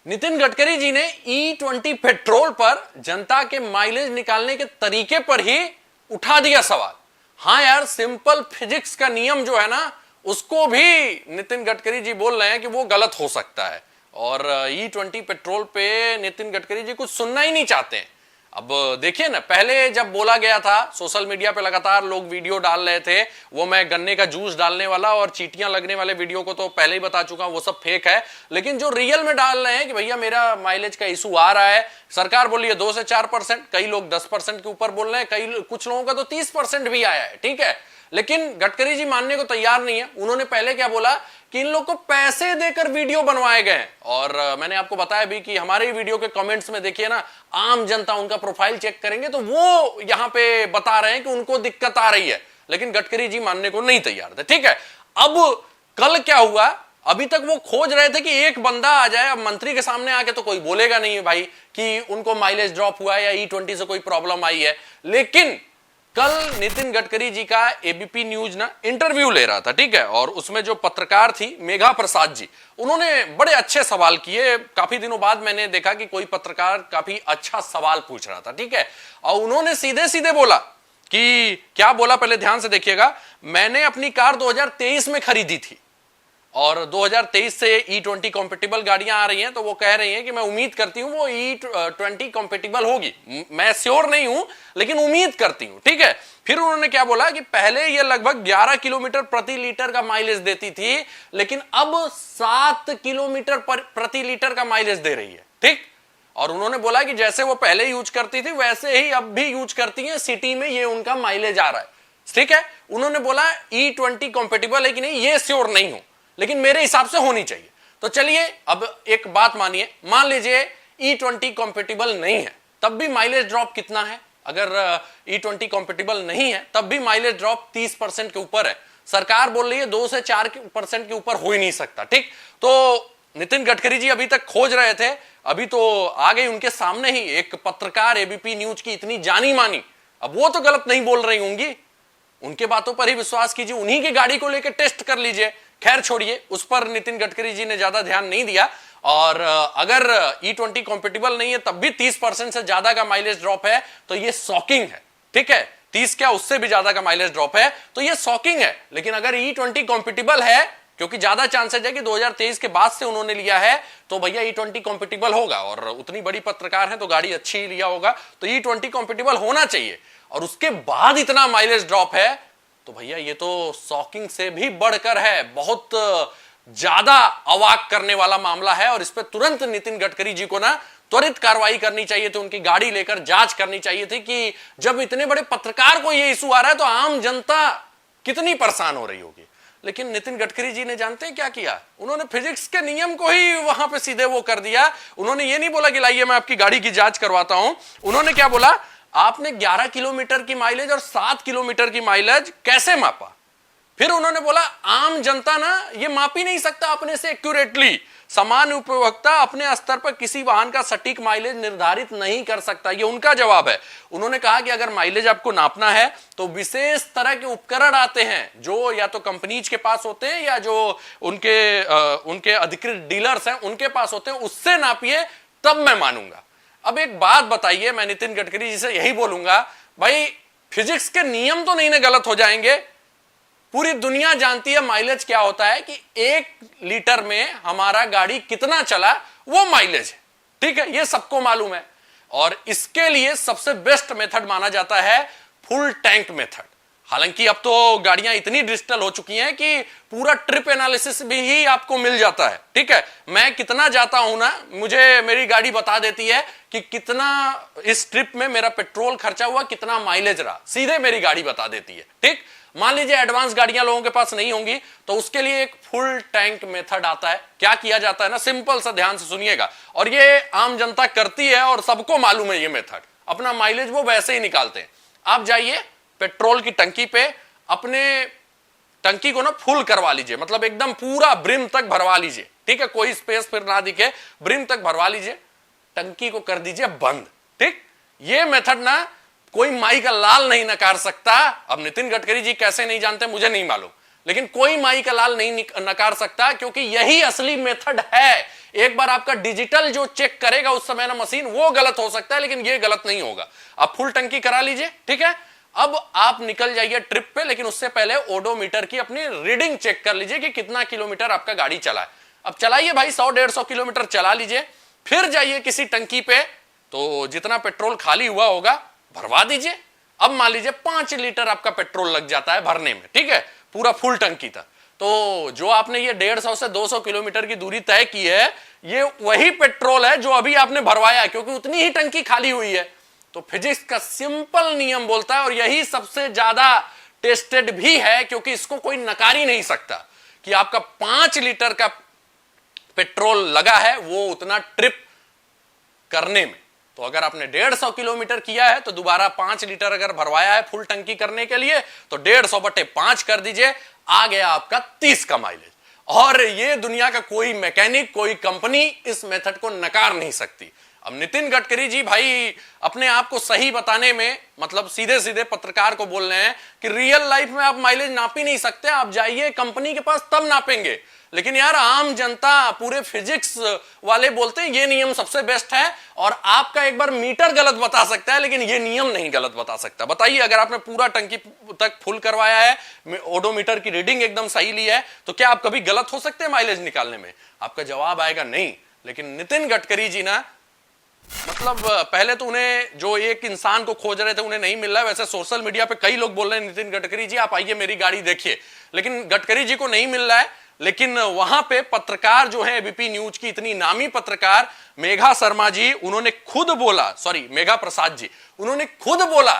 नितिन गडकरी जी ने E20 petrol पर जनता के माइलेज निकालने के तरीके पर ही उठा दिया सवाल। हां यार, सिंपल फिजिक्स का नियम जो है ना, उसको भी नितिन गडकरी जी बोल रहे हैं कि वो गलत हो सकता है। और E20 पेट्रोल पे नितिन गडकरी जी कुछ सुनना ही नहीं चाहते हैं। अब देखिए ना, पहले जब बोला गया था, सोशल मीडिया पे लगातार लोग वीडियो डाल रहे थे, वो मैं गन्ने का जूस डालने वाला और चींटियां लगने वाले वीडियो को तो पहले ही बता चुका हूं, वो सब फेक है। लेकिन जो रियल में डाल रहे हैं कि भैया मेरा माइलेज का इशू आ रहा है, सरकार बोल रही है 2 से 4%, कई लोग 10% के ऊपर बोल रहे हैं, कई कुछ लोगों का तो 30% भी आया है, ठीक है। लेकिन गडकरी जी मानने को तैयार नहीं है। उन्होंने पहले क्या बोला कि इन लोग को पैसे देकर वीडियो बनवाए गए। और मैंने आपको बताया भी कि हमारे वीडियो के कमेंट्स में देखिए ना, आम जनता उनका प्रोफाइल चेक करेंगे तो वो यहां पे बता रहे हैं कि उनको दिक्कत आ रही है, लेकिन गडकरी जी मानने को नहीं तैयार थे, ठीक है। अब कल क्या हुआ, अभी तक वो खोज रहे थे कि एक बंदा आ जाए। अब मंत्री के सामने आके तो कोई बोलेगा नहीं भाई कि उनको माइलेज ड्रॉप हुआ है या E20 से कोई प्रॉब्लम आई है। लेकिन कल नितिन गडकरी जी का एबीपी न्यूज ना इंटरव्यू ले रहा था, ठीक है। और उसमें जो पत्रकार थी मेघा प्रसाद जी, उन्होंने बड़े अच्छे सवाल किए। काफी दिनों बाद मैंने देखा कि कोई पत्रकार काफी अच्छा सवाल पूछ रहा था, ठीक है। और उन्होंने सीधे सीधे बोला कि क्या बोला, पहले ध्यान से देखिएगा। मैंने अपनी कार 2023 में खरीदी थी और 2023 से E20 कॉम्पेटिबल गाड़ियां आ रही हैं, तो वो कह रही हैं कि मैं उम्मीद करती हूं वो E20 कॉम्पेटिबल होगी। मैं श्योर नहीं हूं, लेकिन उम्मीद करती हूं, ठीक है। फिर उन्होंने क्या बोला कि पहले ये लगभग 11 किलोमीटर प्रति लीटर का माइलेज देती थी, लेकिन अब 7 किलोमीटर प्रति लीटर का माइलेज दे रही है, ठीक। और उन्होंने बोला कि जैसे वो पहले यूज करती थी वैसे ही अब भी यूज करती है, सिटी में ये उनका माइलेज आ रहा है, ठीक है। उन्होंने बोला E20 कॉम्पेटिबल है कि नहीं ये श्योर नहीं हूं, लेकिन मेरे हिसाब से होनी चाहिए। तो चलिए अब एक बात मानिए, मान लीजिए E20 कॉम्पेटिबल नहीं है, तब भी माइलेज ड्रॉप कितना है? अगर E20 कॉम्पेटिबल नहीं है तब भी माइलेज ड्रॉप 30% के ऊपर है। सरकार बोल रही है 2 से 4% के ऊपर हो ही नहीं सकता, ठीक। तो नितिन गडकरी जी अभी तक खोज रहे थे, अभी तो आ गई उनके सामने ही एक पत्रकार एबीपी न्यूज की इतनी जानी मानी। अब वो तो गलत नहीं बोल रही होंगी, उनके बातों पर ही विश्वास कीजिए, उन्हीं की गाड़ी को लेकर टेस्ट कर लीजिए। खैर छोड़िए, उस पर नितिन गडकरी जी ने ज्यादा ध्यान नहीं दिया। और अगर E20 कॉम्पेटिबल नहीं है तब भी 30% से ज्यादा का माइलेज ड्रॉप है तो ये शॉकिंग है, ठीक है। 30 क्या उससे भी ज्यादा का माइलेज ड्रॉप है तो ये शॉकिंग है। लेकिन अगर E20 कॉम्पेटिबल है, क्योंकि ज्यादा चांसेस है कि 2023 के बाद से उन्होंने लिया है, तो भैया E20 कॉम्पेटिबल होगा। और उतनी बड़ी पत्रकार है तो गाड़ी अच्छी लिया होगा, तो E20 कॉम्पेटिबल होना चाहिए। और उसके बाद इतना माइलेज ड्रॉप है तो भैया ये तो शॉकिंग से भी बढ़कर है, बहुत ज्यादा अवाक करने वाला मामला है। और इस पर तुरंत नितिन गडकरी जी को ना त्वरित कार्रवाई करनी चाहिए थी, उनकी गाड़ी लेकर जांच करनी चाहिए थी कि जब इतने बड़े पत्रकार को ये इशू आ रहा है तो आम जनता कितनी परेशान हो रही होगी। लेकिन नितिन गडकरी जी ने जानते हैं क्या किया, उन्होंने फिजिक्स के नियम को ही वहां पे सीधे वो कर दिया। उन्होंने ये नहीं बोला कि लाइए मैं आपकी गाड़ी की जांच करवाता हूं। उन्होंने क्या बोला, आपने 11 किलोमीटर की माइलेज और 7 किलोमीटर की माइलेज कैसे मापा? फिर उन्होंने बोला आम जनता ना ये माप ही नहीं सकता अपने से एक्यूरेटली। सामान्य उपभोक्ता अपने स्तर पर किसी वाहन का सटीक माइलेज निर्धारित नहीं कर सकता, ये उनका जवाब है। उन्होंने कहा कि अगर माइलेज आपको नापना है तो विशेष तरह के उपकरण आते हैं जो या तो कंपनीज के पास होते हैं या जो उनके अधिकृत डीलर्स हैं उनके पास होते हैं, उससे नापिए तब मैं मानूंगा। अब एक बात बताइए, मैं नितिन गडकरी जी से यही बोलूंगा, भाई फिजिक्स के नियम तो नहीं ना गलत हो जाएंगे? पूरी दुनिया जानती है माइलेज क्या होता है, कि 1 लीटर में हमारा गाड़ी कितना चला वो माइलेज है, ठीक है, ये सबको मालूम है। और इसके लिए सबसे बेस्ट मेथड माना जाता है फुल टैंक मेथड। हालांकि अब तो गाड़ियां इतनी डिजिटल हो चुकी हैं कि पूरा ट्रिप एनालिसिस भी ही आपको मिल जाता है, ठीक है। मैं कितना जाता हूं ना, मुझे मेरी गाड़ी बता देती है कि कितना इस ट्रिप में मेरा पेट्रोल खर्चा हुआ, कितना माइलेज रहा, सीधे मेरी गाड़ी बता देती है, ठीक। मान लीजिए एडवांस गाड़ियां लोगों के पास नहीं होंगी तो उसके लिए एक फुल टैंक मेथड आता है। क्या किया जाता है ना, सिंपल सा, ध्यान से सुनिएगा, और ये आम जनता करती है और सबको मालूम है ये मेथड। अपना माइलेज वो वैसे ही निकालते हैं। आप जाइए पेट्रोल की टंकी पे, अपने टंकी को ना फुल करवा लीजिए, मतलब एकदम पूरा ब्रिम तक भरवा लीजिए, ठीक है, कोई स्पेस फिर ना दिखे, ब्रिम तक भरवा लीजिए, टंकी को कर दीजिए बंद, ठीक। ये मेथड ना कोई माई का लाल नहीं नकार सकता। अब नितिन गडकरी जी कैसे नहीं जानते मुझे नहीं मालूम, लेकिन कोई माई का लाल नहीं नकार सकता, क्योंकि यही असली मेथड है। एक बार आपका डिजिटल जो चेक करेगा उस समय ना मशीन, वो गलत हो सकता है, लेकिन ये गलत नहीं होगा। आप फुल टंकी करा लीजिए, ठीक है। अब आप निकल जाइए ट्रिप पे, लेकिन उससे पहले ओडोमीटर की अपनी रीडिंग चेक कर लीजिए कि कितना किलोमीटर आपका गाड़ी चला है। अब चलाइए भाई, 100-150 किलोमीटर चला लीजिए, फिर जाइए किसी टंकी पे, तो जितना पेट्रोल खाली हुआ होगा भरवा दीजिए। अब मान लीजिए 5 लीटर आपका पेट्रोल लग जाता है भरने में, ठीक है, पूरा फुल टंकी था। तो जो आपने ये 150 से 200 किलोमीटर की दूरी तय की है, ये वही पेट्रोल है जो अभी आपने भरवाया है, क्योंकि उतनी ही टंकी खाली हुई है। तो फिजिक्स का सिंपल नियम बोलता है, और यही सबसे ज्यादा टेस्टेड भी है, क्योंकि इसको कोई नकार ही नहीं सकता कि आपका 5 लीटर का पेट्रोल लगा है वो उतना ट्रिप करने में। तो अगर आपने 150 किलोमीटर किया है तो दोबारा 5 लीटर अगर भरवाया है फुल टंकी करने के लिए, तो 150/5 कर दीजिए, आ गया आपका 30 का माइलेज। और ये दुनिया का कोई मैकेनिक, कोई कंपनी इस मेथड को नकार नहीं सकती। अब नितिन गडकरी जी भाई अपने आप को सही बताने में, मतलब सीधे सीधे पत्रकार को बोल रहे हैं कि रियल लाइफ में आप माइलेज नाप ही नहीं सकते, आप जाइए कंपनी के पास तब नापेंगे। लेकिन यार आम जनता, पूरे फिजिक्स वाले बोलते हैं ये नियम सबसे बेस्ट है, और आपका एक बार मीटर गलत बता सकता है लेकिन ये नियम नहीं गलत बता सकता। बताइए, अगर आपने पूरा टंकी तक फुल करवाया है, ओडोमीटर की रीडिंग एकदम सही ली है, तो क्या आप कभी गलत हो सकते हैं माइलेज निकालने में? आपका जवाब आएगा नहीं। लेकिन नितिन गडकरी जी ना, मतलब पहले तो उन्हें जो एक इंसान को खोज रहे थे उन्हें नहीं मिल रहा है। वैसे सोशल मीडिया पे कई लोग बोल रहे हैं नितिन गडकरी जी आप आइए मेरी गाड़ी देखिए, लेकिन गडकरी जी को नहीं मिल रहा है। लेकिन वहां पे पत्रकार जो है एबीपी न्यूज की इतनी नामी पत्रकार मेघा शर्मा जी, उन्होंने खुद बोला, सॉरी मेघा प्रसाद जी, उन्होंने खुद बोला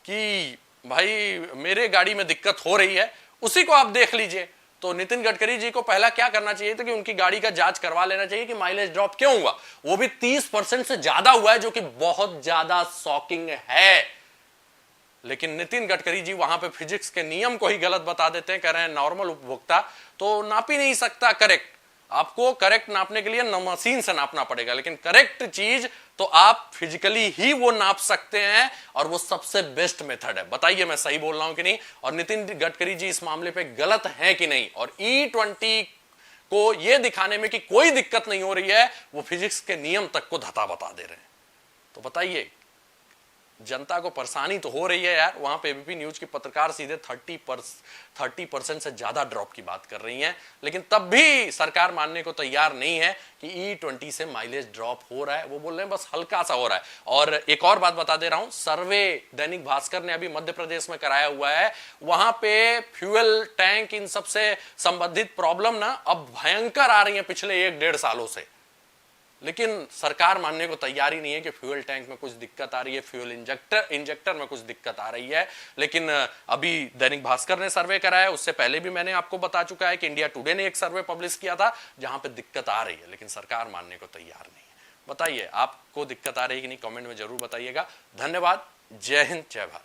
कि भाई मेरे गाड़ी में दिक्कत हो रही है, उसी को आप देख लीजिए। तो नितिन गडकरी जी को पहला क्या करना चाहिए था कि उनकी गाड़ी का जांच करवा लेना चाहिए कि माइलेज ड्रॉप क्यों हुआ, वो भी 30% से ज्यादा हुआ है, जो कि बहुत ज्यादा शॉकिंग है। लेकिन नितिन गडकरी जी वहां पे फिजिक्स के नियम को ही गलत बता देते हैं, कह रहे हैं नॉर्मल उपभोक्ता तो नाप ही नहीं सकता करेक्ट। आपको करेक्ट नापने के लिए मशीन से नापना पड़ेगा, लेकिन करेक्ट चीज तो आप फिजिकली ही वो नाप सकते हैं, और वो सबसे बेस्ट मेथड है। बताइए मैं सही बोल रहा हूं कि नहीं? और नितिन गडकरी जी इस मामले पे गलत है कि नहीं? और E20 को ये दिखाने में कि कोई दिक्कत नहीं हो रही है, वो फिजिक्स के नियम तक को धता बता दे रहे हैं। तो बताइए, जनता को परेशानी तो हो रही है यार। वहां पे एबीपी न्यूज की पत्रकार सीधे 30% से ज्यादा ड्रॉप की बात कर रही हैं, लेकिन तब भी सरकार मानने को तैयार नहीं है कि E20 से माइलेज ड्रॉप हो रहा है। वो बोल रहे हैं बस हल्का सा हो रहा है। और एक और बात बता दे रहा हूं, सर्वे दैनिक भास्कर ने अभी मध्य प्रदेश में कराया हुआ है, वहां पे फ्यूल टैंक इन सबसे संबंधित प्रॉब्लम ना अब भयंकर आ रही है पिछले 1-1.5 सालों से। लेकिन सरकार मानने को तैयार ही नहीं है कि फ्यूल टैंक में कुछ दिक्कत आ रही है, फ्यूल इंजेक्टर में कुछ दिक्कत आ रही है। लेकिन अभी दैनिक भास्कर ने सर्वे कराया, उससे पहले भी मैंने आपको बता चुका है कि इंडिया टुडे ने एक सर्वे पब्लिश किया था जहां पे दिक्कत आ रही है, लेकिन सरकार मानने को तैयार नहीं है। बताइए आपको दिक्कत आ रही है कि नहीं, कमेंट में जरूर बताइएगा। धन्यवाद। जय हिंद, जय भारत।